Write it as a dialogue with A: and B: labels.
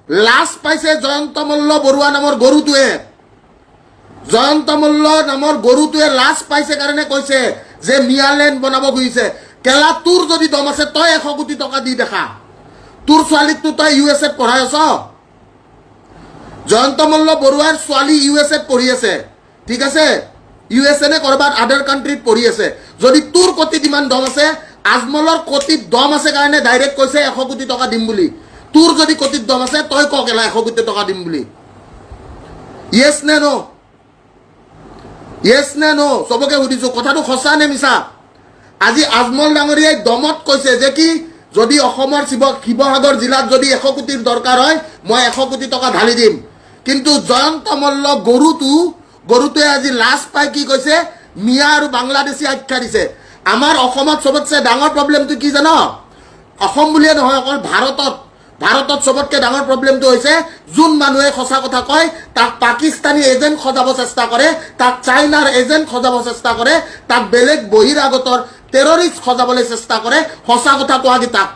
A: লাজ পাইছে জয়ন্ত মল্ল বৰুৱা নামৰ গৰুটোৱে। জয়ন্ত মল্ল নামৰ গৰুটোৱে লাজ পাইছে কাৰণে কৈছে যে মিয়ালেণ্ড বনাব খুজিছে। কেলা তোৰ যদি দম আছে তই 100 কোটি টকা দি দেখা। তোৰ ছোৱালীকটো তই USA পঢ়াই আছ। জয়ন্ত মল্ল বৰুৱাৰ ছোৱালী USA পঢ়ি আছে, ঠিক আছে? USA নে কৰবাত আদাৰ কাণ্ট্ৰিত পঢ়ি আছে। যদি তোৰ কোটিত ইমান দম আছে, আজমলৰ কোটিত দম আছে কাৰণে ডাইৰেক্ট কৈছে 100 কোটি টকা দিম বুলি। তোৰ যদি কোটিত দম আছে তই ক কেলা 100 কোটি টকা দিম বুলি। ইয়েছ নে নো? ইয়েছ নে নো? চবকে সুধিছো কথাটো সঁচা নে মিছা? আজি আজমল ডাঙৰীয়াই দমত কৈছে যে কি যদি অসমৰ শিৱসাগৰ জিলাত যদি 100 কোটিৰ দৰকাৰ হয় মই 100 কোটি টকা ঢালি দিম। কিন্তু জয়ন্ত মল্ল গৰুটোৱে আজি লাজ পাই কি কৈছে মিয়া আৰু বাংলাদেশী আখ্যা দিছে। আমাৰ অসমত চবতছে ডাঙৰ প্ৰব্লেমটো কি জানো? অসম বুলিয়ে নহয় অকল ভাৰতত চবতকে ডাঙৰ প্ৰব্লেমটো হৈছে যোন মানুহে সঁচা কথা কয় তাক পাকিস্তানী এজেণ্ট সজাব চেষ্টা কৰে, তাক চাইনাৰ এজেণ্ট সজাব চেষ্টা কৰে, তাক বেলেগ বহিৰাগতৰ টেৰৰিষ্ট সজাবলৈ চেষ্টা কৰে। সঁচা কথা কোৱা কি তাক